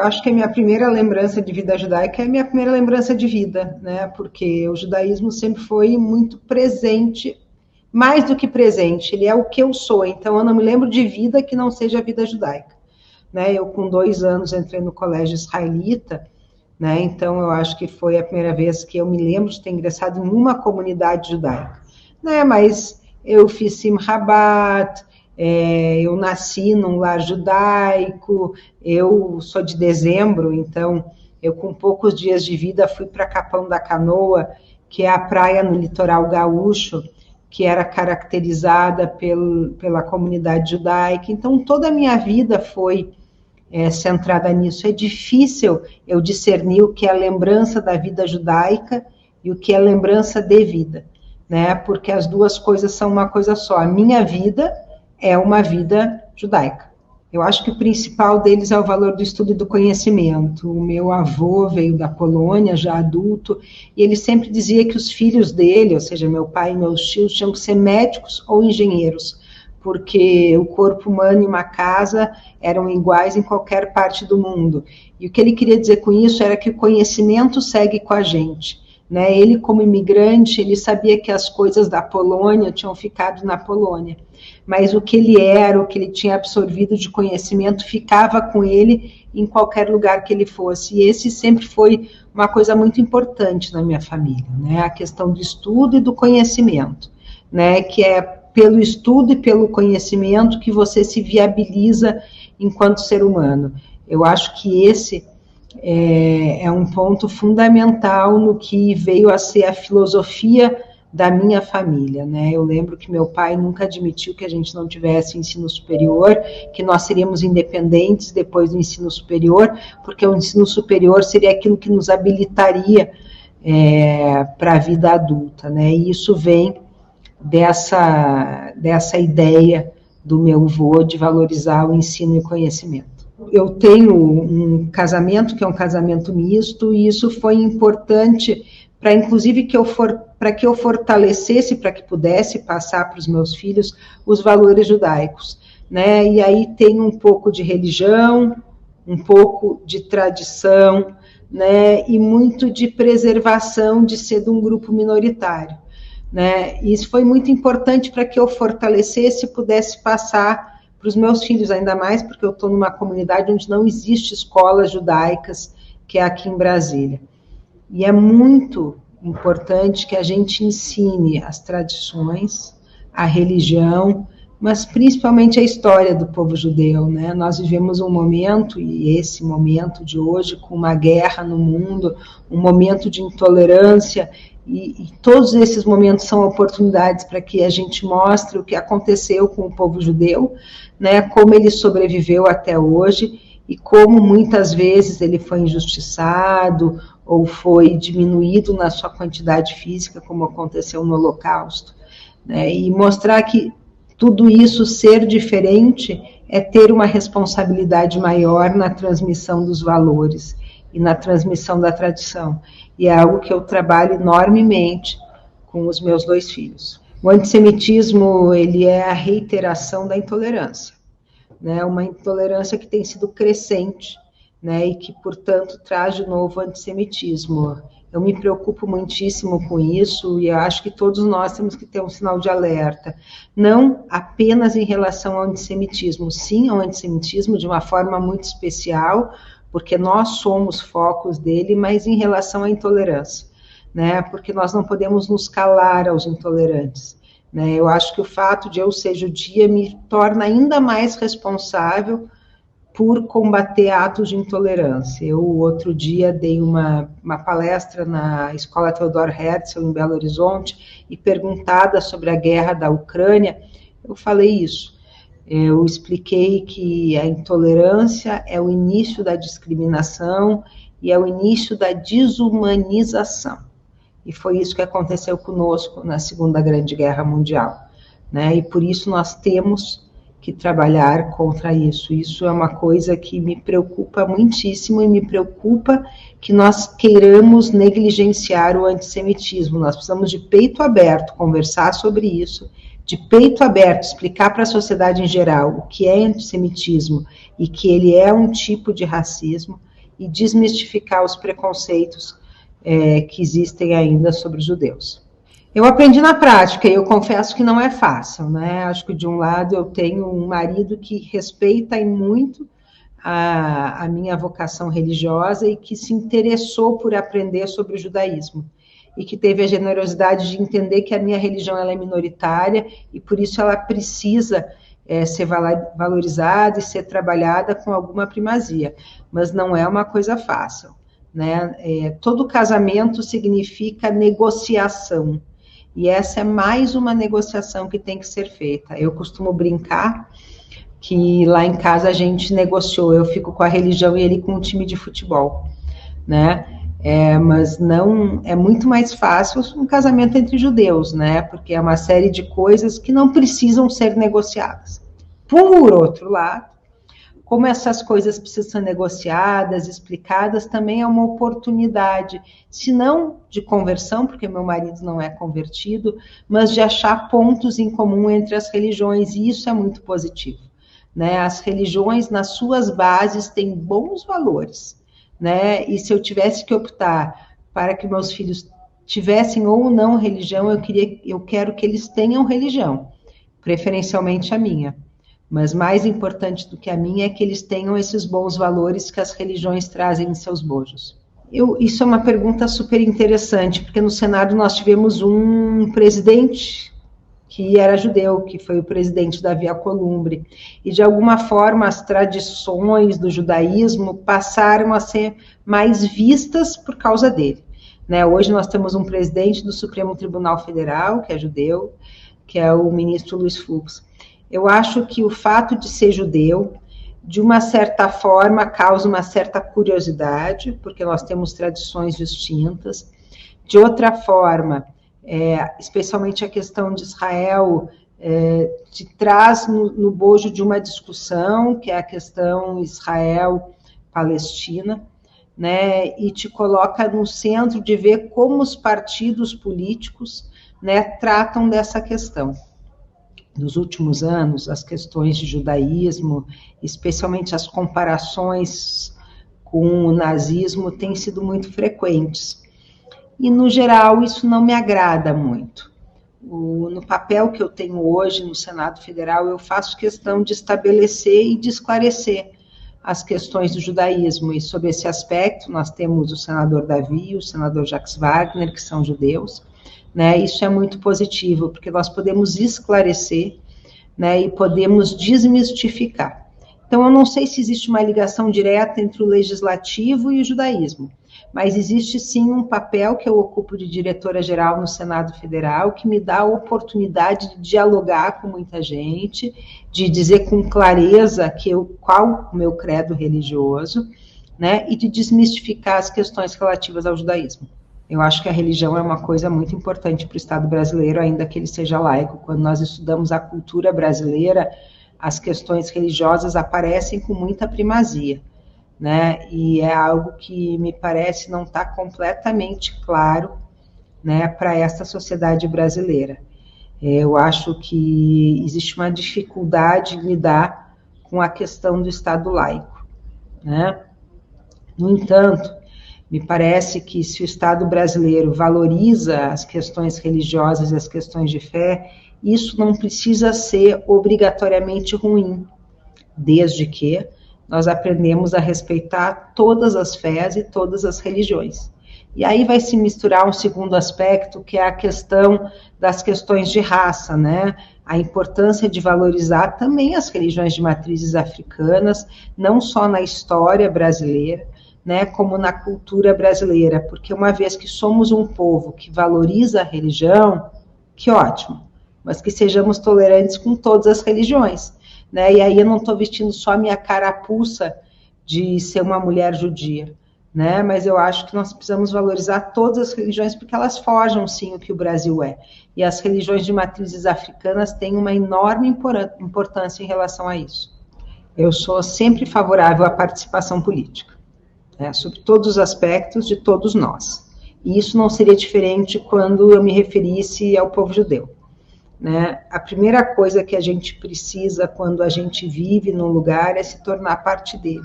Eu acho que a minha primeira lembrança de vida judaica é a minha primeira lembrança de vida, né? Porque o judaísmo sempre foi muito presente, mais do que presente, ele é o que eu sou. Então, eu não me lembro de vida que não seja a vida judaica, né? Eu, com 2 anos, entrei no colégio israelita, né? Então, eu acho que foi a primeira vez que eu me lembro de ter ingressado em uma comunidade judaica, né? Mas eu fiz Simchat Bat, eu nasci num lar judaico, eu sou de dezembro, então eu com poucos dias de vida fui para Capão da Canoa, que é a praia no litoral gaúcho, que era caracterizada pela comunidade judaica. Então toda a minha vida foi centrada nisso. É difícil eu discernir o que é lembrança da vida judaica e o que é lembrança de vida, né? Porque as duas coisas são uma coisa só. A minha vida é uma vida judaica. Eu acho que o principal deles é o valor do estudo e do conhecimento. O meu avô veio da Polônia, já adulto, e ele sempre dizia que os filhos dele, ou seja, meu pai e meus tios, tinham que ser médicos ou engenheiros, porque o corpo humano e uma casa eram iguais em qualquer parte do mundo. E o que ele queria dizer com isso era que o conhecimento segue com a gente, né? Ele, como imigrante, ele sabia que as coisas da Polônia tinham ficado na Polônia, mas o que ele era, o que ele tinha absorvido de conhecimento, ficava com ele em qualquer lugar que ele fosse. E esse sempre foi uma coisa muito importante na minha família, né? A questão do estudo e do conhecimento, né? Que é pelo estudo e pelo conhecimento que você se viabiliza enquanto ser humano. Eu acho que esse é um ponto fundamental no que veio a ser a filosofia da minha família, né? Eu lembro que meu pai nunca admitiu que a gente não tivesse ensino superior, que nós seríamos independentes depois do ensino superior, porque o ensino superior seria aquilo que nos habilitaria para a vida adulta, né? E isso vem dessa ideia do meu avô de valorizar o ensino e o conhecimento. Eu tenho um casamento que é um casamento misto, e isso foi importante para, inclusive, para que eu fortalecesse, para que pudesse passar para os meus filhos os valores judaicos, né? E aí tem um pouco de religião, um pouco de tradição, né? E muito de preservação de ser de um grupo minoritário, né? E isso foi muito importante para que eu fortalecesse e pudesse passar para os meus filhos, ainda mais porque eu estou numa comunidade onde não existe escolas judaicas, que é aqui em Brasília. E é muito importante que a gente ensine as tradições, a religião, mas principalmente a história do povo judeu, né? Nós vivemos um momento, e esse momento de hoje, com uma guerra no mundo, um momento de intolerância, e todos esses momentos são oportunidades para que a gente mostre o que aconteceu com o povo judeu, né? Como ele sobreviveu até hoje, e como muitas vezes ele foi injustiçado, ou foi diminuído na sua quantidade física, como aconteceu no Holocausto, né? E mostrar que tudo isso, ser diferente, é ter uma responsabilidade maior na transmissão dos valores e na transmissão da tradição. E é algo que eu trabalho enormemente com os meus 2 filhos. O antissemitismo, ele é a reiteração da intolerância, né? Uma intolerância que tem sido crescente, né? E que, portanto, traz de novo o antissemitismo. Eu me preocupo muitíssimo com isso, e eu acho que todos nós temos que ter um sinal de alerta, não apenas em relação ao antissemitismo, sim ao antissemitismo de uma forma muito especial, porque nós somos focos dele, mas em relação à intolerância, né? Porque nós não podemos nos calar aos intolerantes, né? Eu acho que o fato de eu ser judia me torna ainda mais responsável por combater atos de intolerância. Eu, outro dia, dei uma palestra na Escola Theodor Herzl, em Belo Horizonte, e perguntada sobre a guerra da Ucrânia, eu falei isso. Eu expliquei que a intolerância é o início da discriminação e é o início da desumanização. E foi isso que aconteceu conosco na Segunda Grande Guerra Mundial, né? E por isso nós temos que trabalhar contra isso. Isso é uma coisa que me preocupa muitíssimo, e me preocupa que nós queiramos negligenciar o antissemitismo. Nós precisamos de peito aberto conversar sobre isso, de peito aberto explicar para a sociedade em geral o que é antissemitismo e que ele é um tipo de racismo, e desmistificar os preconceitos que existem ainda sobre os judeus. Eu aprendi na prática e eu confesso que não é fácil, né? Acho que de um lado eu tenho um marido que respeita e muito a minha vocação religiosa e que se interessou por aprender sobre o judaísmo e que teve a generosidade de entender que a minha religião ela é minoritária e por isso ela precisa ser valorizada e ser trabalhada com alguma primazia, mas não é uma coisa fácil, né? Todo casamento significa negociação, e essa é mais uma negociação que tem que ser feita. Eu costumo brincar que lá em casa a gente negociou, eu fico com a religião e ele com o time de futebol, né? Mas não é muito mais fácil um casamento entre judeus, né? Porque é uma série de coisas que não precisam ser negociadas. Por outro lado, como essas coisas precisam ser negociadas, explicadas, também é uma oportunidade, se não de conversão, porque meu marido não é convertido, mas de achar pontos em comum entre as religiões, e isso é muito positivo, né? As religiões, nas suas bases, têm bons valores, né? E se eu tivesse que optar para que meus filhos tivessem ou não religião, eu quero que eles tenham religião, preferencialmente a minha. Mas mais importante do que a minha é que eles tenham esses bons valores que as religiões trazem em seus bojos. Isso é uma pergunta super interessante, porque no Senado nós tivemos um presidente que era judeu, que foi o presidente Davi Alcolumbre, e de alguma forma as tradições do judaísmo passaram a ser mais vistas por causa dele, né? Hoje nós temos um presidente do Supremo Tribunal Federal, que é judeu, que é o ministro Luiz Fux. Eu acho que o fato de ser judeu, de uma certa forma, causa uma certa curiosidade, porque nós temos tradições distintas. De outra forma, especialmente a questão de Israel, te traz no bojo de uma discussão, que é a questão Israel-Palestina, né, e te coloca no centro de ver como os partidos políticos, né, tratam dessa questão. Nos últimos anos, as questões de judaísmo, especialmente as comparações com o nazismo, têm sido muito frequentes. E, no geral, isso não me agrada muito. No papel que eu tenho hoje no Senado Federal, eu faço questão de estabelecer e de esclarecer as questões do judaísmo. E, sob esse aspecto, nós temos o senador Davi e o senador Jacques Wagner, que são judeus, né? Isso é muito positivo, porque nós podemos esclarecer, né, e podemos desmistificar. Então, eu não sei se existe uma ligação direta entre o legislativo e o judaísmo, mas existe sim um papel que eu ocupo de diretora-geral no Senado Federal, que me dá a oportunidade de dialogar com muita gente, de dizer com clareza qual o meu credo religioso, né, e de desmistificar as questões relativas ao judaísmo. Eu acho que a religião é uma coisa muito importante para o Estado brasileiro, ainda que ele seja laico. Quando nós estudamos a cultura brasileira, as questões religiosas aparecem com muita primazia, né? E é algo que me parece não estar completamente claro, né, para essa sociedade brasileira. Eu acho que existe uma dificuldade em lidar com a questão do Estado laico, né? No entanto, me parece que se o Estado brasileiro valoriza as questões religiosas e as questões de fé, isso não precisa ser obrigatoriamente ruim, desde que nós aprendemos a respeitar todas as fés e todas as religiões. E aí vai se misturar um segundo aspecto, que é a questão das questões de raça, né? A importância de valorizar também as religiões de matrizes africanas, não só na história brasileira, né, como na cultura brasileira, porque uma vez que somos um povo que valoriza a religião, que ótimo, mas que sejamos tolerantes com todas as religiões, né, e aí eu não estou vestindo só a minha carapuça de ser uma mulher judia, né, mas eu acho que nós precisamos valorizar todas as religiões, porque elas forjam, sim, o que o Brasil é, e as religiões de matrizes africanas têm uma enorme importância em relação a isso. Eu sou sempre favorável à participação política, sobre todos os aspectos de todos nós. E isso não seria diferente quando eu me referisse ao povo judeu, né? A primeira coisa que a gente precisa quando a gente vive num lugar é se tornar parte dele.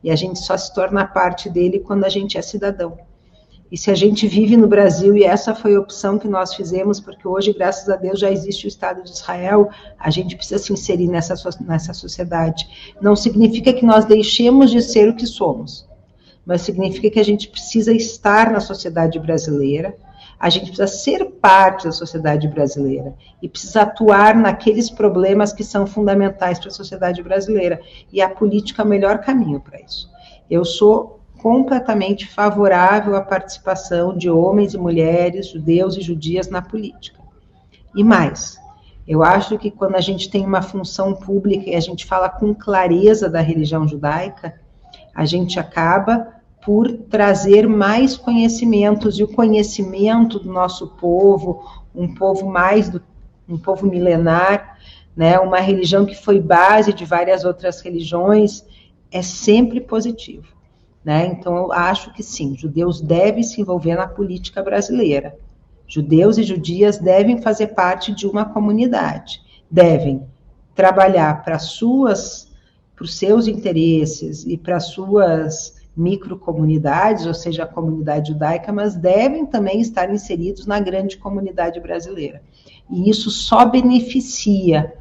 E a gente só se torna parte dele quando a gente é cidadão. E se a gente vive no Brasil, e essa foi a opção que nós fizemos, porque hoje, graças a Deus, já existe o Estado de Israel, a gente precisa se inserir nessa sociedade. Não significa que nós deixemos de ser o que somos, mas significa que a gente precisa estar na sociedade brasileira, a gente precisa ser parte da sociedade brasileira e precisa atuar naqueles problemas que são fundamentais para a sociedade brasileira. E a política é o melhor caminho para isso. Eu sou completamente favorável à participação de homens e mulheres, judeus e judias na política. E mais, eu acho que quando a gente tem uma função pública e a gente fala com clareza da religião judaica, a gente acaba por trazer mais conhecimentos, e o conhecimento do nosso povo, um povo milenar, né, uma religião que foi base de várias outras religiões, é sempre positivo. Né? Então, eu acho que sim, judeus devem se envolver na política brasileira. Judeus e judias devem fazer parte de uma comunidade, devem trabalhar para os seus interesses e para suas microcomunidades, ou seja, a comunidade judaica, mas devem também estar inseridos na grande comunidade brasileira. E isso só beneficia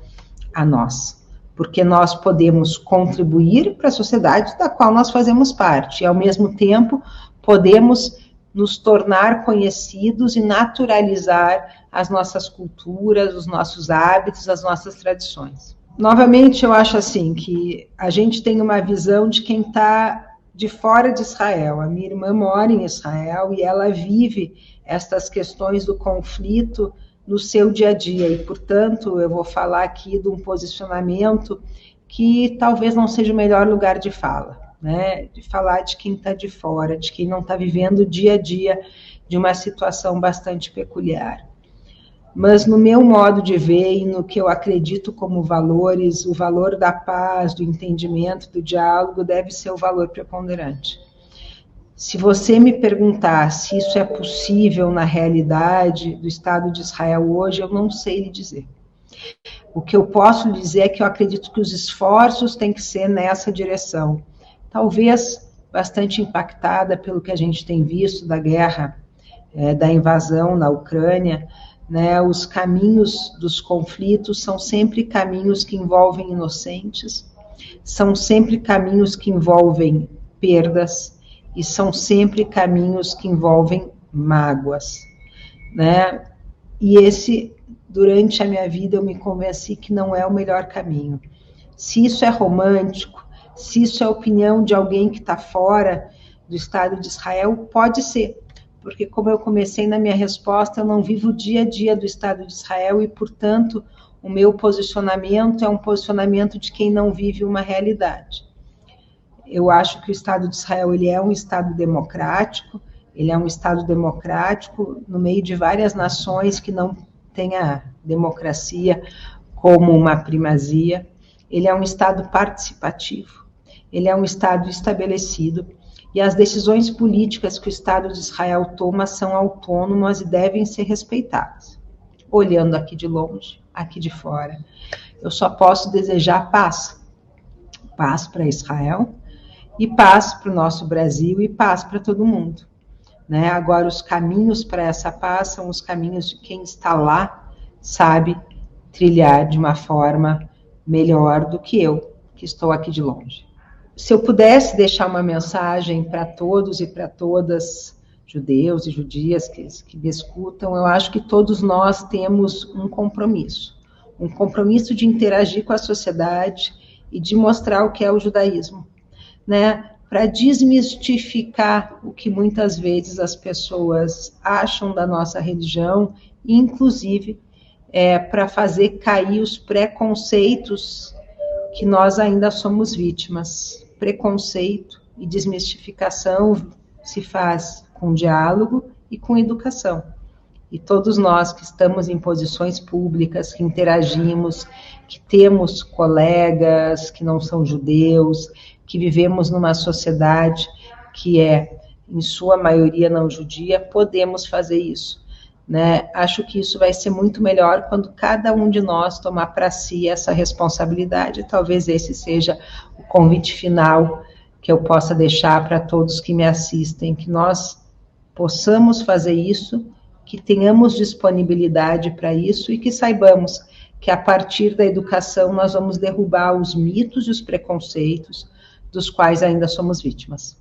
a nós, porque nós podemos contribuir para a sociedade da qual nós fazemos parte, e ao mesmo tempo podemos nos tornar conhecidos e naturalizar as nossas culturas, os nossos hábitos, as nossas tradições. Novamente, eu acho assim, que a gente tem uma visão de quem está de fora de Israel. A minha irmã mora em Israel e ela vive estas questões do conflito no seu dia a dia, e, portanto, eu vou falar aqui de um posicionamento que talvez não seja o melhor lugar de fala, né? De falar de quem está de fora, de quem não está vivendo o dia a dia de uma situação bastante peculiar. Mas no meu modo de ver e no que eu acredito como valores, o valor da paz, do entendimento, do diálogo deve ser o valor preponderante. Se você me perguntar se isso é possível na realidade do Estado de Israel hoje, eu não sei lhe dizer. O que eu posso lhe dizer é que eu acredito que os esforços têm que ser nessa direção. Talvez bastante impactada pelo que a gente tem visto da guerra, da invasão na Ucrânia, né? Os caminhos dos conflitos são sempre caminhos que envolvem inocentes, são sempre caminhos que envolvem perdas, e são sempre caminhos que envolvem mágoas, né? E durante a minha vida, eu me convenci que não é o melhor caminho. Se isso é romântico, se isso é a opinião de alguém que está fora do Estado de Israel, pode ser, porque como eu comecei na minha resposta, eu não vivo o dia a dia do Estado de Israel e, portanto, o meu posicionamento é um posicionamento de quem não vive uma realidade. Eu acho que o Estado de Israel ele é um Estado democrático, no meio de várias nações que não têm a democracia como uma primazia. Ele é um Estado participativo, ele é um Estado estabelecido, e as decisões políticas que o Estado de Israel toma são autônomas e devem ser respeitadas. Olhando aqui de longe, aqui de fora, eu só posso desejar paz. Paz para Israel, e paz para o nosso Brasil, e paz para todo mundo. Né? Agora, os caminhos para essa paz são os caminhos de quem está lá, sabe trilhar de uma forma melhor do que eu, que estou aqui de longe. Se eu pudesse deixar uma mensagem para todos e para todas, judeus e judias que me escutam, eu acho que todos nós temos um compromisso de interagir com a sociedade e de mostrar o que é o judaísmo, né? Para desmistificar o que muitas vezes as pessoas acham da nossa religião, inclusive para fazer cair os preconceitos que nós ainda somos vítimas. Preconceito e desmistificação se faz com diálogo e com educação. E todos nós que estamos em posições públicas, que interagimos, que temos colegas que não são judeus, que vivemos numa sociedade que é, em sua maioria, não judia, podemos fazer isso. Né? Acho que isso vai ser muito melhor quando cada um de nós tomar para si essa responsabilidade. Talvez esse seja o convite final que eu possa deixar para todos que me assistem, que nós possamos fazer isso, que tenhamos disponibilidade para isso e que saibamos que a partir da educação nós vamos derrubar os mitos e os preconceitos dos quais ainda somos vítimas.